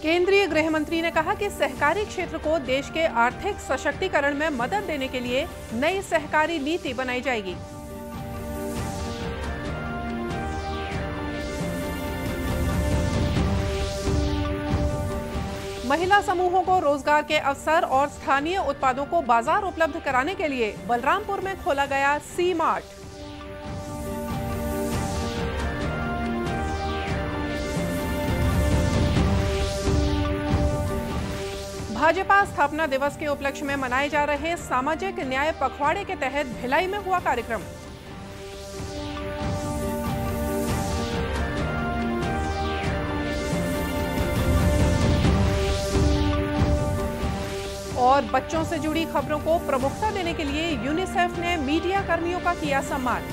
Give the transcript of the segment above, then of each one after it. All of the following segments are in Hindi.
केंद्रीय गृह मंत्री ने कहा कि सहकारी क्षेत्र को देश के आर्थिक सशक्तिकरण में मदद देने के लिए नई सहकारी नीति बनाई जाएगी। महिला समूहों को रोजगार के अवसर और स्थानीय उत्पादों को बाजार उपलब्ध कराने के लिए बलरामपुर में खोला गया सी मार्ट। भाजपा स्थापना दिवस के उपलक्ष्य में मनाए जा रहे सामाजिक न्याय पखवाड़े के तहत भिलाई में हुआ कार्यक्रम। और बच्चों से जुड़ी खबरों को प्रमुखता देने के लिए यूनिसेफ ने मीडिया कर्मियों का किया सम्मान।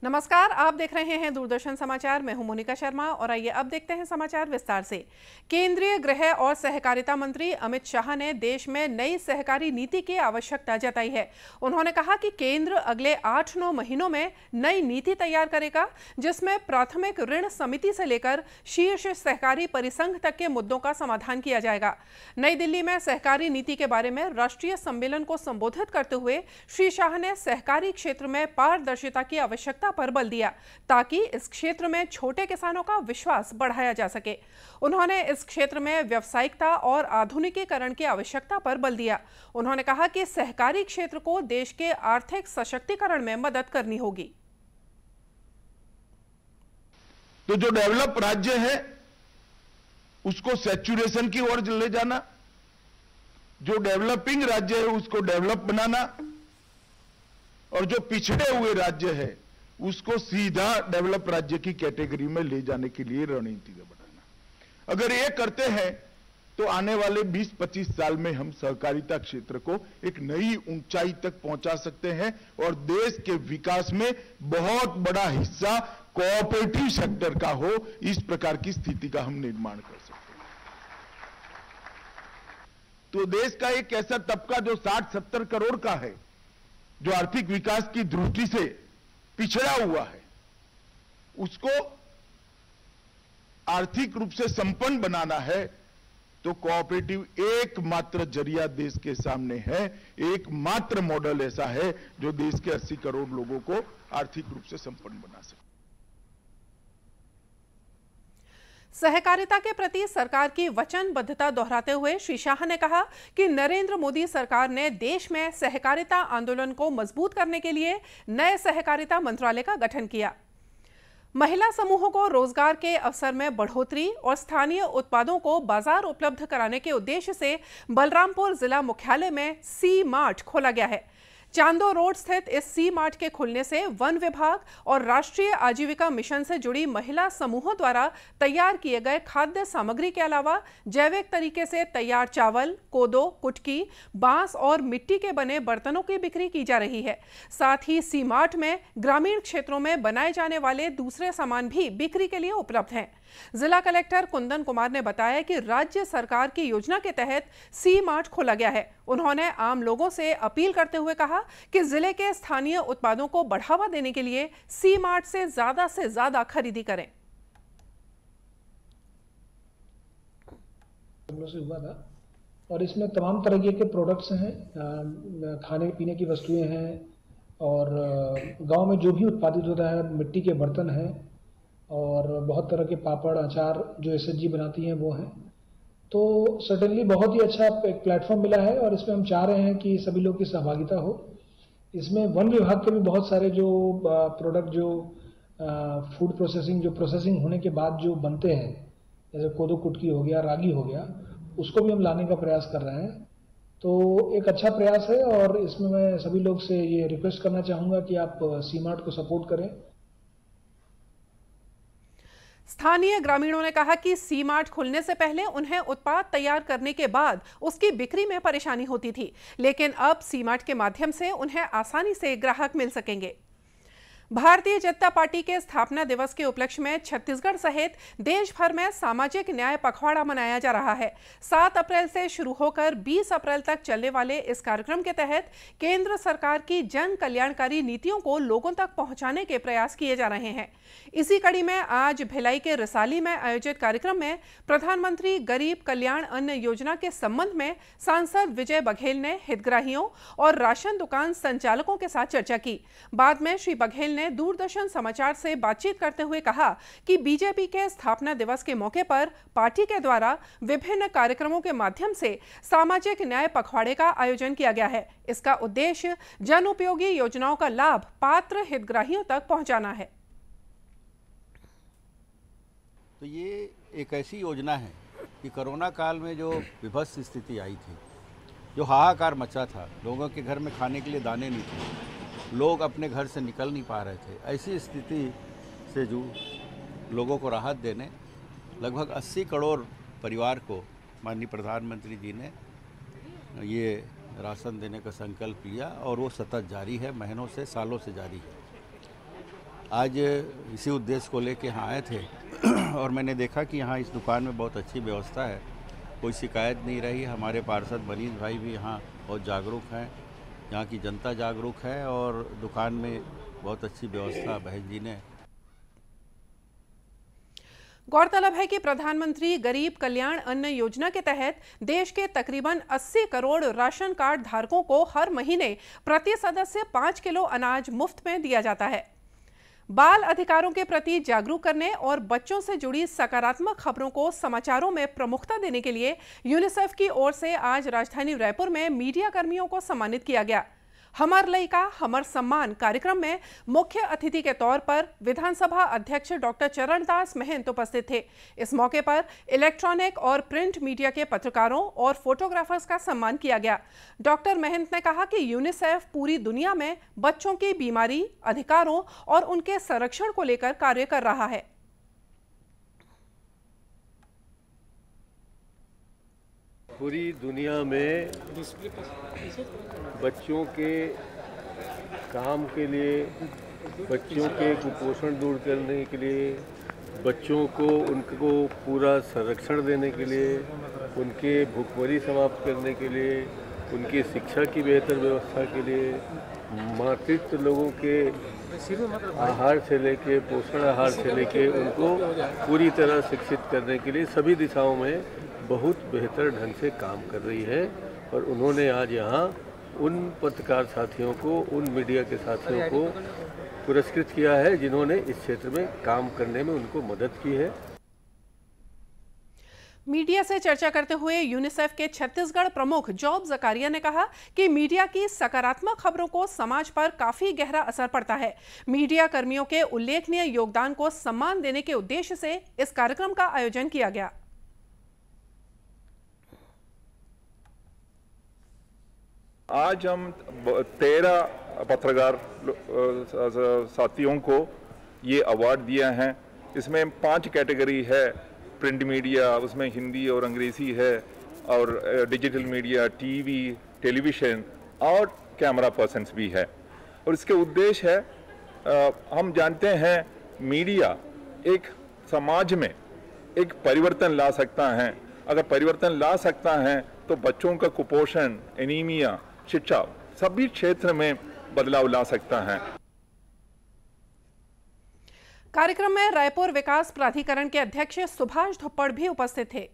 नमस्कार, आप देख रहे हैं दूरदर्शन समाचार। मैं हूं मोनिका शर्मा और आइए अब देखते हैं समाचार विस्तार से। केंद्रीय गृह और सहकारिता मंत्री अमित शाह ने देश में नई सहकारी नीति की आवश्यकता जताई है। उन्होंने कहा कि केंद्र अगले 8-9 महीनों में नई नीति तैयार करेगा, जिसमें प्राथमिक ऋण समिति से लेकर शीर्ष सहकारी परिसंघ तक के मुद्दों का समाधान किया जाएगा। नई दिल्ली में सहकारी नीति के बारे में राष्ट्रीय सम्मेलन को संबोधित करते हुए श्री शाह ने सहकारी क्षेत्र में पारदर्शिता की आवश्यकता पर बल दिया, ताकि इस क्षेत्र में छोटे किसानों का विश्वास बढ़ाया जा सके। उन्होंने इस क्षेत्र में व्यावसायिकता और आधुनिकीकरण की आवश्यकता पर बल दिया। उन्होंने कहा कि सहकारी क्षेत्र को देश के आर्थिक सशक्तिकरण में मदद करनी होगी। तो जो डेवलप राज्य है उसको सैचुरेशन की ओर ले जाना, जो डेवलपिंग राज्य है उसको डेवलप बनाना, और जो पिछड़े हुए राज्य है उसको सीधा डेवलप राज्य की कैटेगरी में ले जाने के लिए रणनीति बनाना। अगर ये करते हैं तो आने वाले 20-25 साल में हम सहकारिता क्षेत्र को एक नई ऊंचाई तक पहुंचा सकते हैं और देश के विकास में बहुत बड़ा हिस्सा कोऑपरेटिव सेक्टर का हो, इस प्रकार की स्थिति का हम निर्माण कर सकते हैं। तो देश का एक ऐसा तबका जो 60-70 करोड़ का है, जो आर्थिक विकास की दृष्टि से पिछड़ा हुआ है, उसको आर्थिक रूप से संपन्न बनाना है, तो कोऑपरेटिव एकमात्र जरिया देश के सामने है। एकमात्र मॉडल ऐसा है जो देश के 80 करोड़ लोगों को आर्थिक रूप से संपन्न बना सके। सहकारिता के प्रति सरकार की वचनबद्धता दोहराते हुए श्री शाह ने कहा कि नरेंद्र मोदी सरकार ने देश में सहकारिता आंदोलन को मजबूत करने के लिए नए सहकारिता मंत्रालय का गठन किया। महिला समूहों को रोजगार के अवसर में बढ़ोतरी और स्थानीय उत्पादों को बाजार उपलब्ध कराने के उद्देश्य से बलरामपुर जिला मुख्यालय में सी मार्ट खोला गया है। चांदो रोड स्थित इस सी मार्ट के खुलने से वन विभाग और राष्ट्रीय आजीविका मिशन से जुड़ी महिला समूहों द्वारा तैयार किए गए खाद्य सामग्री के अलावा जैविक तरीके से तैयार चावल, कोदो, कुटकी, बांस और मिट्टी के बने बर्तनों की बिक्री की जा रही है। साथ ही सी मार्ट में ग्रामीण क्षेत्रों में बनाए जाने वाले दूसरे सामान भी बिक्री के लिए उपलब्ध हैं। जिला कलेक्टर कुंदन कुमार ने बताया कि राज्य सरकार की योजना के तहत सी मार्ट खोला गया है। उन्होंने आम लोगों से अपील करते हुए कहा कि जिले के स्थानीय उत्पादों को बढ़ावा देने के लिए सी मार्ट से ज्यादा खरीदी करें। से हुआ था और इसमें तमाम तरह के प्रोडक्ट्स हैं, खाने पीने की वस्तुएं हैं और गांव में जो भी उत्पादित होता है, मिट्टी के बर्तन हैं और बहुत तरह के पापड़, अचार जो एसएचजी बनाती हैं वो हैं। तो सर्टेनली बहुत ही अच्छा एक प्लेटफॉर्म मिला है और इसमें हम चाह रहे हैं कि सभी लोग की सहभागिता हो। इसमें वन विभाग के भी बहुत सारे जो प्रोडक्ट जो फूड प्रोसेसिंग, जो प्रोसेसिंग होने के बाद जो बनते हैं, जैसे कोदो कुटकी हो गया, रागी हो गया, उसको भी हम लाने का प्रयास कर रहे हैं। तो एक अच्छा प्रयास है और इसमें मैं सभी लोग से ये रिक्वेस्ट करना चाहूँगा कि आप सी मार्ट को सपोर्ट करें। स्थानीय ग्रामीणों ने कहा कि सी मार्ट खुलने से पहले उन्हें उत्पाद तैयार करने के बाद उसकी बिक्री में परेशानी होती थी, लेकिन अब सी मार्ट के माध्यम से उन्हें आसानी से ग्राहक मिल सकेंगे। भारतीय जनता पार्टी के स्थापना दिवस के उपलक्ष्य में छत्तीसगढ़ सहित देश भर में सामाजिक न्याय पखवाड़ा मनाया जा रहा है। 7 अप्रैल से शुरू होकर 20 अप्रैल तक चलने वाले इस कार्यक्रम के तहत केंद्र सरकार की जन कल्याणकारी नीतियों को लोगों तक पहुंचाने के प्रयास किए जा रहे हैं। इसी कड़ी में आज भिलाई के रिसाली में आयोजित कार्यक्रम में प्रधानमंत्री गरीब कल्याण अन्न योजना के संबंध में सांसद विजय बघेल ने हितग्राहियों और राशन दुकान संचालकों के साथ चर्चा की। बाद में श्री बघेल ने दूरदर्शन समाचार से बातचीत करते हुए कहा कि बीजेपी के स्थापना दिवस के मौके पर पार्टी के द्वारा विभिन्न कार्यक्रमों के माध्यम से सामाजिक न्याय पखवाड़े का आयोजन किया गया है। इसका उद्देश्य जन उपयोगी योजनाओं का लाभ पात्र हितग्राहियों तक पहुंचाना है। तो ये एक ऐसी योजना है कि कोरोना काल में जो विभत्स स्थिति आई थी, जो हाहाकार मचा था, लोगों के घर में खाने के लिए दाने नहीं थे, लोग अपने घर से निकल नहीं पा रहे थे, ऐसी स्थिति से जो लोगों को राहत देने लगभग 80 करोड़ परिवार को माननीय प्रधानमंत्री जी ने ये राशन देने का संकल्प लिया और वो सतत जारी है, महीनों से सालों से जारी है। आज इसी उद्देश्य को लेके यहाँ आए थे और मैंने देखा कि यहाँ इस दुकान में बहुत अच्छी व्यवस्था है, कोई शिकायत नहीं रही। हमारे पार्षद मनीष भाई भी यहाँ बहुत जागरूक हैं, यहाँ की जनता जागरूक है और दुकान में बहुत अच्छी व्यवस्था बहन जी ने। गौरतलब है कि प्रधानमंत्री गरीब कल्याण अन्न योजना के तहत देश के तकरीबन 80 करोड़ राशन कार्ड धारकों को हर महीने प्रति सदस्य 5 किलो अनाज मुफ्त में दिया जाता है। बाल अधिकारों के प्रति जागरूक करने और बच्चों से जुड़ी सकारात्मक खबरों को समाचारों में प्रमुखता देने के लिए यूनिसेफ की ओर से आज राजधानी रायपुर में मीडिया कर्मियों को सम्मानित किया गया। हमर लइका हमर सम्मान कार्यक्रम में मुख्य अतिथि के तौर पर विधानसभा अध्यक्ष डॉक्टर चरणदास महंत उपस्थित थे। इस मौके पर इलेक्ट्रॉनिक और प्रिंट मीडिया के पत्रकारों और फोटोग्राफर्स का सम्मान किया गया। डॉक्टर महंत ने कहा कि यूनिसेफ पूरी दुनिया में बच्चों की बीमारी, अधिकारों और उनके संरक्षण को लेकर कार्य कर रहा है। पूरी दुनिया में बच्चों के काम के लिए, बच्चों के कुपोषण दूर करने के लिए, बच्चों को उनको पूरा संरक्षण देने के लिए, उनके भूखमरी समाप्त करने के लिए, उनकी शिक्षा की बेहतर व्यवस्था के लिए, मातृत्व लोगों के आहार से लेके, पोषण आहार से लेके उनको पूरी तरह शिक्षित करने के लिए सभी दिशाओं में बहुत बेहतर ढंग से काम कर रही है। और उन्होंने आज यहाँ उन पत्रकार साथियों को, उन मीडिया के साथियों को पुरस्कृत किया है जिन्होंने इस क्षेत्र में काम करने में उनको मदद की है। मीडिया से चर्चा करते हुए यूनिसेफ के छत्तीसगढ़ प्रमुख जॉब जकारिया ने कहा कि मीडिया की सकारात्मक खबरों को समाज पर काफी गहरा असर पड़ता है। मीडिया कर्मियों के उल्लेखनीय योगदान को सम्मान देने के उद्देश्य से इस कार्यक्रम का आयोजन किया गया। आज हम 13 पत्रकार साथियों को ये अवार्ड दिया है। इसमें 5 कैटेगरी है। प्रिंट मीडिया, उसमें हिंदी और अंग्रेज़ी है, और डिजिटल मीडिया, टीवी, टेलीविज़न और कैमरा पर्सन्स भी है। और इसके उद्देश्य है, हम जानते हैं मीडिया एक समाज में एक परिवर्तन ला सकता है। अगर परिवर्तन ला सकता है तो बच्चों का कुपोषण, एनीमिया, शिक्षा, सभी क्षेत्र में बदलाव ला सकता है। कार्यक्रम में रायपुर विकास प्राधिकरण के अध्यक्ष सुभाष धुप्पड़ भी उपस्थित थे।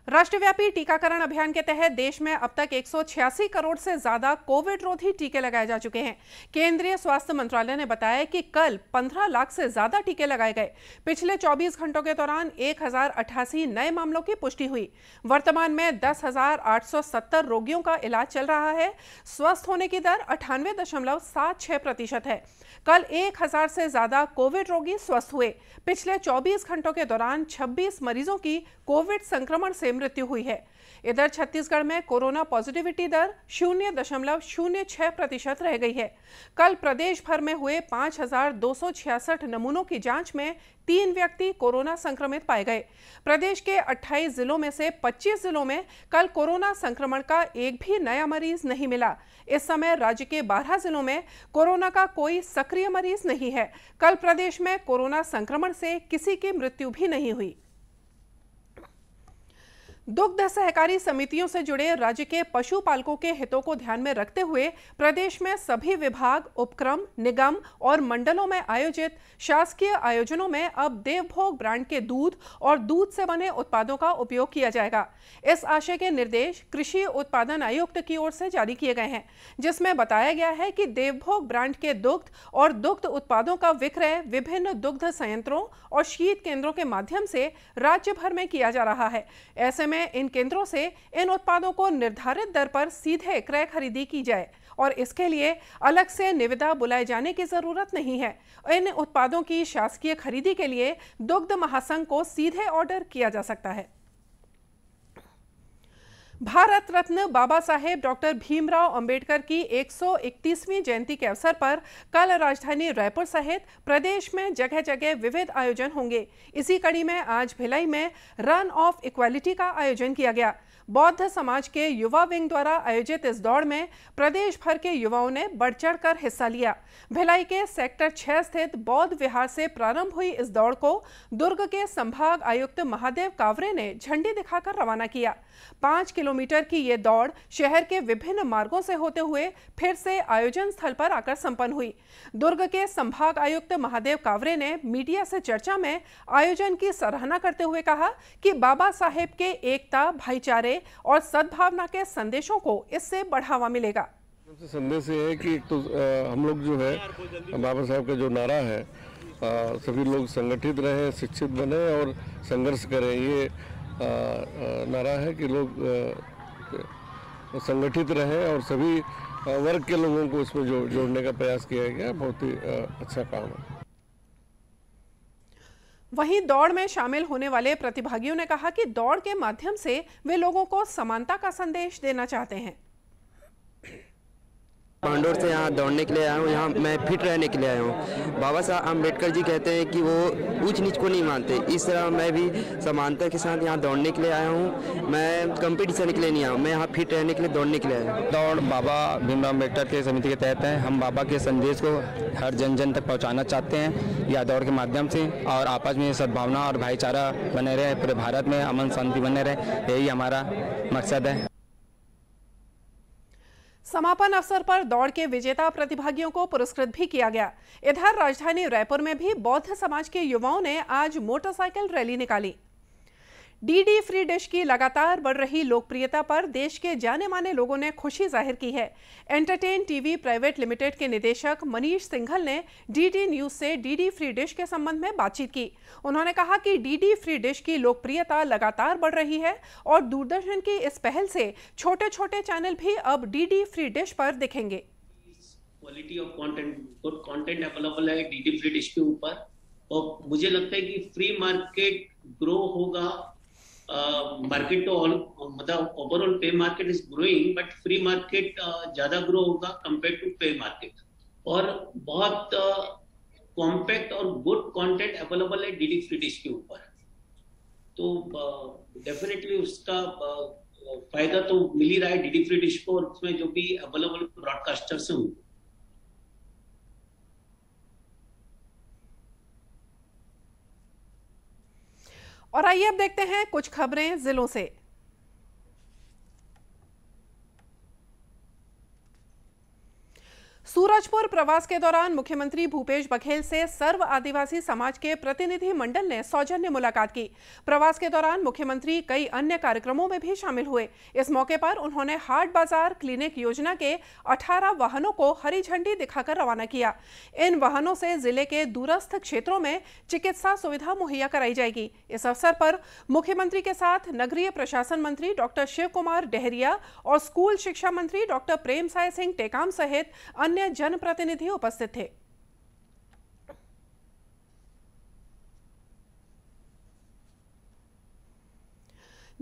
राष्ट्रव्यापी टीकाकरण अभियान के तहत देश में अब तक 186 करोड़ से ज्यादा कोविड रोधी टीके लगाए जा चुके हैं। केंद्रीय स्वास्थ्य मंत्रालय ने बताया कि कल 15 लाख से ज्यादा टीके लगाए गए। पिछले 24 घंटों के दौरान 1088 नए मामलों की पुष्टि हुई। वर्तमान में 10,870 रोगियों का इलाज चल रहा है। स्वस्थ होने की दर 98.76% है। कल 1000 से ज्यादा कोविड रोगी स्वस्थ हुए। पिछले 24 घंटों के दौरान 26 मरीजों की कोविड संक्रमण से हुए मृत्यु हुई है। इधर छत्तीसगढ़ में कोरोना पॉजिटिविटी दर 0.06% रह गई है। कल प्रदेश भर में हुए 5,266 नमूनों की जांच में 3 व्यक्ति कोरोना संक्रमित पाए गए। प्रदेश के 28 जिलों में से 25 जिलों में कल कोरोना संक्रमण का एक भी नया मरीज नहीं मिला। इस समय राज्य के 12 जिलों में कोरोना का कोई सक्रिय मरीज नहीं है। कल प्रदेश में कोरोना संक्रमण से किसी की मृत्यु भी नहीं हुई। दुग्ध सहकारी समितियों से जुड़े राज्य के पशुपालकों के हितों को ध्यान में रखते हुए प्रदेश में सभी विभाग, उपक्रम, निगम और मंडलों में आयोजित शासकीय आयोजनों में अब देवभोग ब्रांड के दूध और दूध से बने उत्पादों का उपयोग किया जाएगा। इस आशय के निर्देश कृषि उत्पादन आयुक्त की ओर से जारी किए गए हैं, जिसमें बताया गया है कि देवभोग ब्रांड के दुग्ध और दुग्ध उत्पादों का विक्रय विभिन्न दुग्ध संयंत्रों और शीत केंद्रों के माध्यम से राज्य भर में किया जा रहा है। ऐसे में इन केंद्रों से इन उत्पादों को निर्धारित दर पर सीधे क्रय खरीदी की जाए और इसके लिए अलग से निविदा बुलाए जाने की जरूरत नहीं है। इन उत्पादों की शासकीय खरीदी के लिए दुग्ध महासंघ को सीधे ऑर्डर किया जा सकता है। भारत रत्न बाबा साहेब डॉक्टर भीमराव अंबेडकर की 131वीं जयंती के अवसर पर कल राजधानी रायपुर सहित प्रदेश में जगह जगह विविध आयोजन होंगे। इसी कड़ी में आज भिलाई में रन ऑफ इक्वालिटी का आयोजन किया गया। बौद्ध समाज के युवा विंग द्वारा आयोजित इस दौड़ में प्रदेश भर के युवाओं ने बढ़ चढ़कर हिस्सा लिया। भिलाई के सेक्टर 6 स्थित बौद्ध विहार से प्रारंभ हुई इस दौड़ को दुर्ग के संभाग आयुक्त महादेव कावरे ने झंडी दिखाकर रवाना किया। 5 किलोमीटर की ये दौड़ शहर के विभिन्न मार्गों से होते हुए फिर से आयोजन स्थल पर आकर संपन्न हुई। दुर्ग के संभाग आयुक्त महादेव कावरे ने मीडिया से चर्चा में आयोजन की सराहना करते हुए कहा कि बाबा साहेब के एकता, भाईचारे और सद्भावना के संदेशों को इससे बढ़ावा मिलेगा। संदेश ये है कि एक तो हम लोग जो है बाबा साहब का जो नारा है, सभी लोग संगठित रहें, शिक्षित बने और संघर्ष करें, ये नारा है कि लोग संगठित रहें और सभी वर्ग के लोगों को इसमें जोड़ने का प्रयास किया गया। बहुत ही अच्छा काम है। वहीं दौड़ में शामिल होने वाले प्रतिभागियों ने कहा कि दौड़ के माध्यम से वे लोगों को समानता का संदेश देना चाहते हैं। पांडोर से यहाँ दौड़ने के लिए आया हूँ, यहाँ मैं फिट रहने के लिए आया हूँ। बाबा साहब अम्बेडकर जी कहते हैं कि वो ऊंच नीच को नहीं मानते, इस तरह मैं भी समानता के साथ यहाँ दौड़ने के लिए आया हूँ। मैं कंपटीशन के लिए नहीं आया हूँ, मैं यहाँ फिट रहने के लिए दौड़ने के लिए आया हूँ। दौड़ बाबा भीमराव अम्बेडकर के समिति के तहत है। हम बाबा के संदेश को हर जन जन तक पहुँचाना चाहते हैं या दौड़ के माध्यम से, और आपस में सद्भावना और भाईचारा बने रहे, पूरे भारत में अमन शांति बने रहे, यही हमारा मकसद है। समापन अवसर पर दौड़ के विजेता प्रतिभागियों को पुरस्कृत भी किया गया। इधर राजधानी रायपुर में भी बौद्ध समाज के युवाओं ने आज मोटरसाइकिल रैली निकाली। डीडी फ्री डिश की लगातार बढ़ रही लोकप्रियता पर देश के जाने माने लोगों ने खुशी जाहिर की है। एंटरटेन टीवी प्राइवेट लिमिटेड के निदेशक मनीष सिंघल ने डीडी न्यूज से डीडी फ्री डिश के संबंध में बातचीत की। उन्होंने कहा कि डीडी फ्री डिश की लोकप्रियता लगातार बढ़ रही है और दूरदर्शन की इस पहल से छोटे छोटे चैनल भी अब डीडी फ्री डिश पर दिखेंगे। Quality of content, good content available है डीडी फ्री डिश के ऊपर, और मुझे लगता है कि फ्री मार्केट ग्रो होगा। मार्केट तो मतलब ओवरऑल पे market is growing, but free market ज्यादा ग्रो होगा कंपेयर टू पे मार्केट, और बहुत कॉम्पैक्ट और गुड कंटेंट अवेलेबल है डीडी फ्री डिश के ऊपर। तो डेफिनेटली उसका फायदा तो मिल ही रहा है डीडी फ्री डिश को, और उसमें जो भी अवेलेबल ब्रॉडकास्टर्स हैं। और आइए अब देखते हैं कुछ खबरें जिलों से। सूरजपुर प्रवास के दौरान मुख्यमंत्री भूपेश बघेल से सर्व आदिवासी समाज के प्रतिनिधि मंडल ने सौजन्य मुलाकात की। प्रवास के दौरान मुख्यमंत्री कई अन्य कार्यक्रमों में भी शामिल हुए। इस मौके पर उन्होंने हाट बाजार क्लिनिक योजना के 18 वाहनों को हरी झंडी दिखाकर रवाना किया। इन वाहनों से जिले के दूरस्थ क्षेत्रों में चिकित्सा सुविधा मुहैया कराई जाएगी। इस अवसर पर मुख्यमंत्री के साथ नगरीय प्रशासन मंत्री डॉक्टर शिव कुमार डहरिया और स्कूल शिक्षा मंत्री डॉक्टर प्रेमसाय सिंह टेकाम सहित अन्य जनप्रतिनिधि उपस्थित थे।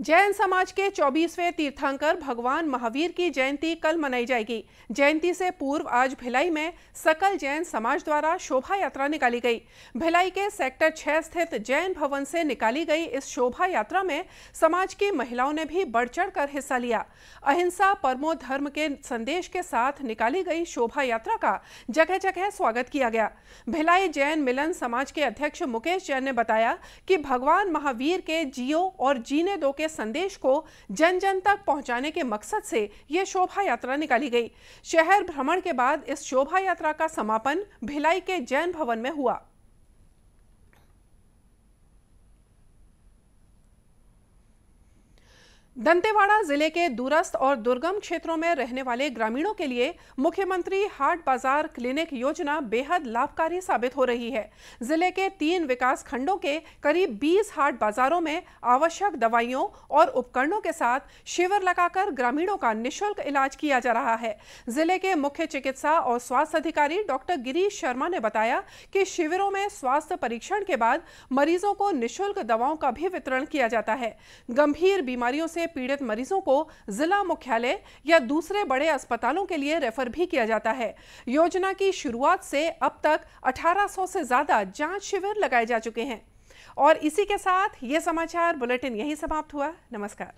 जैन समाज के 24वें तीर्थंकर भगवान महावीर की जयंती कल मनाई जाएगी। जयंती से पूर्व आज भिलाई में सकल जैन समाज द्वारा शोभा यात्रा निकाली गई। भिलाई के सेक्टर 6 स्थित जैन भवन से निकाली गई इस शोभा यात्रा में समाज की महिलाओं ने भी बढ़ चढ़कर हिस्सा लिया। अहिंसा परमो धर्म के संदेश के साथ निकाली गई शोभा यात्रा का जगह जगह स्वागत किया गया। भिलाई जैन मिलन समाज के अध्यक्ष मुकेश जैन ने बताया कि भगवान महावीर के जियो और जीने दो के संदेश को जन जन तक पहुंचाने के मकसद से यह शोभा यात्रा निकाली गई। शहर भ्रमण के बाद इस शोभा यात्रा का समापन भिलाई के जैन भवन में हुआ। दंतेवाड़ा जिले के दूरस्थ और दुर्गम क्षेत्रों में रहने वाले ग्रामीणों के लिए मुख्यमंत्री हाट बाजार क्लिनिक योजना बेहद लाभकारी साबित हो रही है। जिले के 3 विकास खंडों के करीब 20 हाट बाजारों में आवश्यक दवाइयों और उपकरणों के साथ शिविर लगाकर ग्रामीणों का निःशुल्क इलाज किया जा रहा है। जिले के मुख्य चिकित्सा और स्वास्थ्य अधिकारी डॉक्टर गिरीश शर्मा ने बताया कि शिविरों में स्वास्थ्य परीक्षण के बाद मरीजों को निःशुल्क दवाओं का भी वितरण किया जाता है। गंभीर बीमारियों से पीड़ित मरीजों को जिला मुख्यालय या दूसरे बड़े अस्पतालों के लिए रेफर भी किया जाता है। योजना की शुरुआत से अब तक 1800 से ज्यादा जांच शिविर लगाए जा चुके हैं। और इसी के साथ ये समाचार बुलेटिन यहीं समाप्त हुआ। नमस्कार।